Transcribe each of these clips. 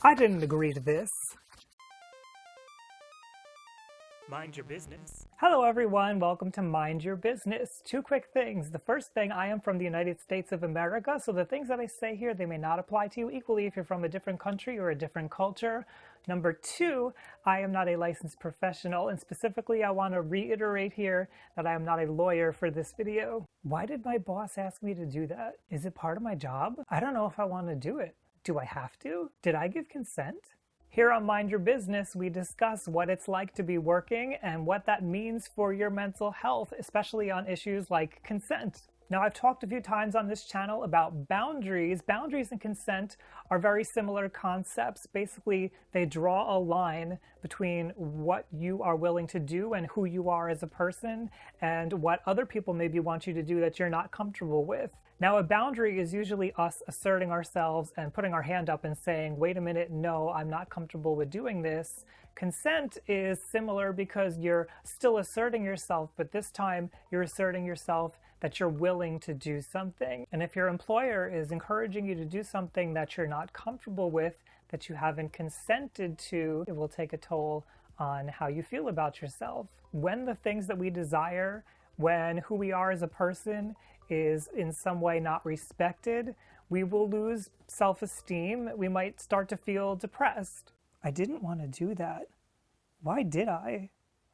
I didn't agree to this. Mind your business. Hello everyone, welcome to Mind Your Business. Two quick things. The first thing, I am from the United States of America, so the things that I say here, they may not apply to you equally if you're from a different country or a different culture. Number two, I am not a licensed professional, and specifically I want to reiterate here that I am not a lawyer for this video. Why did my boss ask me to do that? Is it part of my job? I don't know if I want to do it. Do I have to? Did I give consent? Here on Mind Your Business, we discuss what it's like to be working and what that means for your mental health, especially on issues like consent. Now, I've talked a few times on this channel about boundaries. Boundaries and consent are very similar concepts. Basically, they draw a line between what you are willing to do and who you are as a person and what other people maybe want you to do that you're not comfortable with. Now, a boundary is usually us asserting ourselves and putting our hand up and saying, wait a minute, no, I'm not comfortable with doing this. Consent is similar because you're still asserting yourself, but this time you're asserting yourself that you're willing to do something. And if your employer is encouraging you to do something that you're not comfortable with, that you haven't consented to, it will take a toll on how you feel about yourself. When the things that we desire, when who we are as a person is in some way not respected, we will lose self-esteem. We might start to feel depressed. I didn't want to do that. Why did I?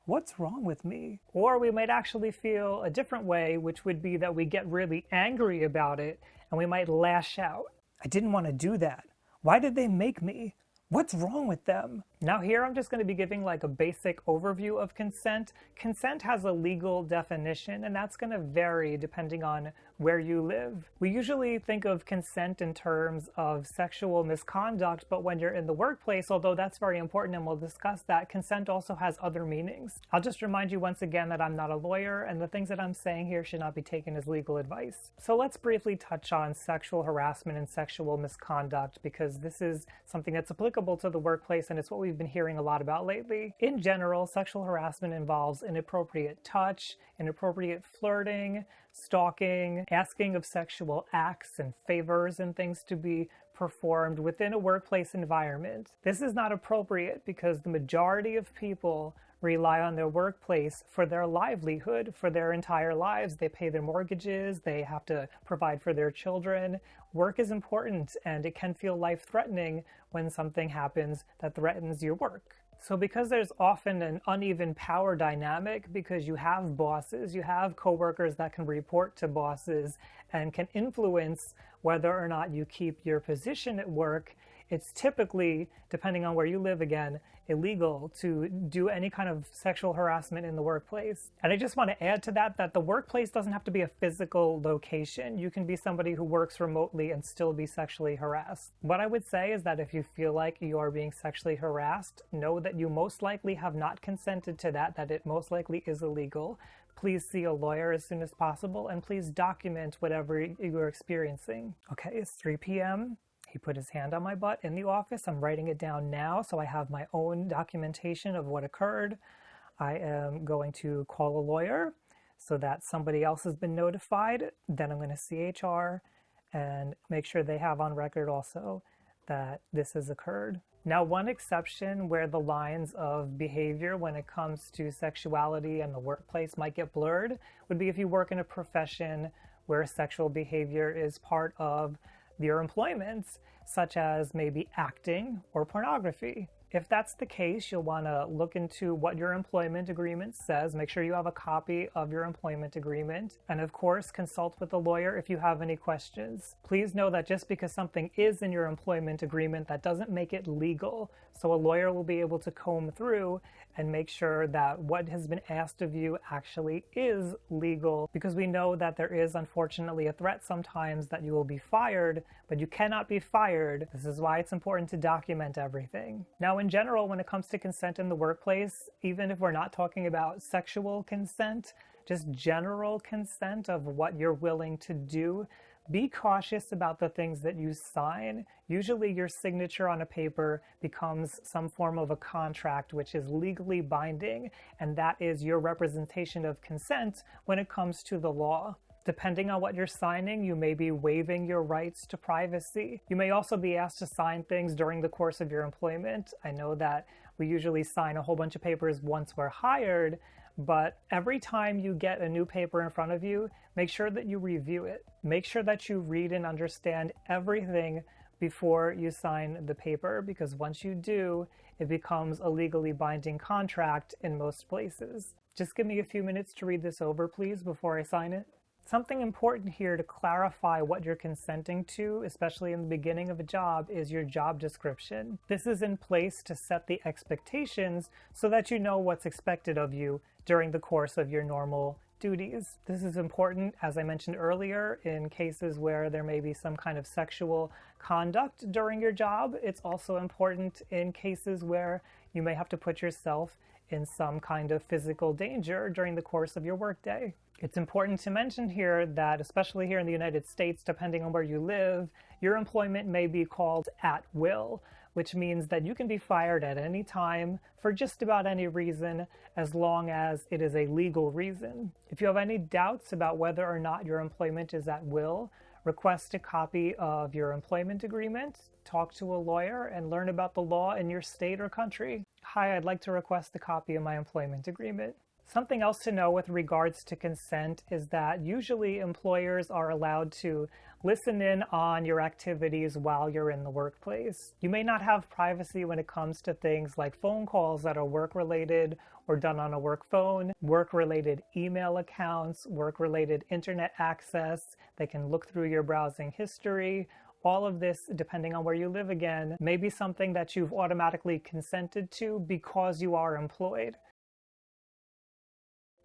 What's wrong with me? Or we might actually feel a different way, which would be that we get really angry about it and we might lash out. I didn't want to do that. Why did they make me? What's wrong with them? Now here I'm just going to be giving like a basic overview of consent. Consent has a legal definition, and that's going to vary depending on where you live. We usually think of consent in terms of sexual misconduct, but when you're in the workplace, although that's very important and we'll discuss that, consent also has other meanings. I'll just remind you once again that I'm not a lawyer, and the things that I'm saying here should not be taken as legal advice. So let's briefly touch on sexual harassment and sexual misconduct, because this is something that's applicable to the workplace and it's what we've been hearing a lot about lately. In general, sexual harassment involves inappropriate touch, inappropriate flirting, stalking, asking of sexual acts and favors and things to be performed within a workplace environment. This is not appropriate because the majority of people rely on their workplace for their livelihood, for their entire lives. They pay their mortgages, they have to provide for their children. Work is important, and it can feel life-threatening when something happens that threatens your work. So because there's often an uneven power dynamic, because you have bosses, you have coworkers that can report to bosses and can influence whether or not you keep your position at work, it's typically, depending on where you live again, illegal to do any kind of sexual harassment in the workplace. And I just want to add to that the workplace doesn't have to be a physical location. You can be somebody who works remotely and still be sexually harassed. What I would say is that if you feel like you are being sexually harassed, know that you most likely have not consented to that it most likely is illegal. Please see a lawyer as soon as possible, and please document whatever you're experiencing. Okay, it's 3 p.m. He put his hand on my butt in the office. I'm writing it down now so I have my own documentation of what occurred. I am going to call a lawyer so that somebody else has been notified. Then I'm going to see HR and make sure they have on record also that this has occurred. Now, one exception where the lines of behavior when it comes to sexuality and the workplace might get blurred would be if you work in a profession where sexual behavior is part of your employment, such as maybe acting or pornography. If that's the case, you'll want to look into what your employment agreement says. Make sure you have a copy of your employment agreement. And of course, consult with a lawyer if you have any questions. Please know that just because something is in your employment agreement, that doesn't make it legal. So a lawyer will be able to comb through and make sure that what has been asked of you actually is legal, because we know that there is unfortunately a threat sometimes that you will be fired, but you cannot be fired. This is why it's important to document everything. Now, in general, when it comes to consent in the workplace, even if we're not talking about sexual consent, just general consent of what you're willing to do, be cautious about the things that you sign. Usually your signature on a paper becomes some form of a contract which is legally binding, and that is your representation of consent when it comes to the law. Depending on what you're signing, you may be waiving your rights to privacy. You may also be asked to sign things during the course of your employment. I know that we usually sign a whole bunch of papers once we're hired, but every time you get a new paper in front of you, make sure that you review it. Make sure that you read and understand everything before you sign the paper, because once you do, it becomes a legally binding contract in most places. Just give me a few minutes to read this over, please, before I sign it. Something important here to clarify what you're consenting to, especially in the beginning of a job, is your job description. This is in place to set the expectations so that you know what's expected of you during the course of your normal duties. This is important, as I mentioned earlier, in cases where there may be some kind of sexual conduct during your job. It's also important in cases where you may have to put yourself in some kind of physical danger during the course of your workday. It's important to mention here that, especially here in the United States, depending on where you live, your employment may be called at will, which means that you can be fired at any time for just about any reason, as long as it is a legal reason. If you have any doubts about whether or not your employment is at will, request a copy of your employment agreement, talk to a lawyer, and learn about the law in your state or country. Hi, I'd like to request a copy of my employment agreement. Something else to know with regards to consent is that usually employers are allowed to listen in on your activities while you're in the workplace. You may not have privacy when it comes to things like phone calls that are work-related or done on a work phone, work-related email accounts, work-related internet access. They can look through your browsing history. All of this, depending on where you live again, may be something that you've automatically consented to because you are employed.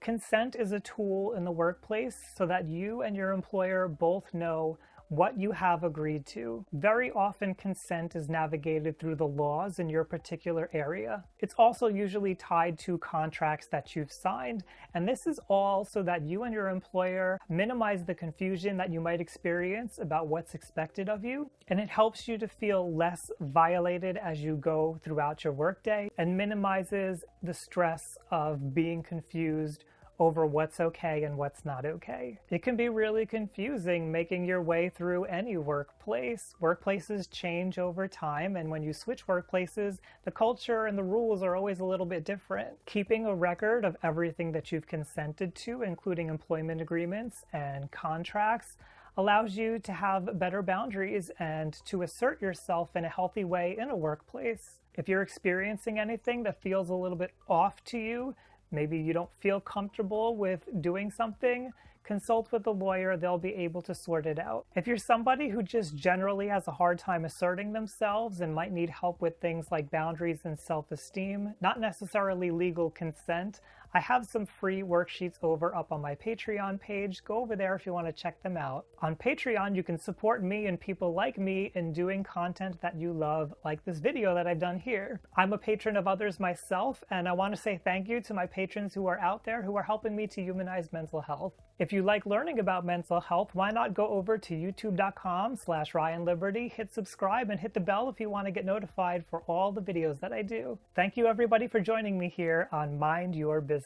Consent is a tool in the workplace so that you and your employer both know what you have agreed to. Very often, consent is navigated through the laws in your particular area. It's also usually tied to contracts that you've signed, and this is all so that you and your employer minimize the confusion that you might experience about what's expected of you, and it helps you to feel less violated as you go throughout your workday and minimizes the stress of being confused over what's okay and what's not okay. It can be really confusing making your way through any workplace. Workplaces change over time, and when you switch workplaces, the culture and the rules are always a little bit different. Keeping a record of everything that you've consented to, including employment agreements and contracts, allows you to have better boundaries and to assert yourself in a healthy way in a workplace. If you're experiencing anything that feels a little bit off to you, maybe you don't feel comfortable with doing something, consult with a lawyer. They'll be able to sort it out. If you're somebody who just generally has a hard time asserting themselves and might need help with things like boundaries and self-esteem, not necessarily legal consent, I have some free worksheets over up on my Patreon page. Go over there if you want to check them out. On Patreon, you can support me and people like me in doing content that you love, like this video that I've done here. I'm a patron of others myself, and I want to say thank you to my patrons who are out there who are helping me to humanize mental health. If you like learning about mental health, why not go over to youtube.com/RyanLiberty, hit subscribe, and hit the bell if you want to get notified for all the videos that I do. Thank you everybody for joining me here on Mind Your Business.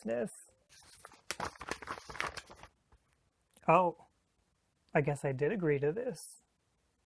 Oh, I guess I did agree to this.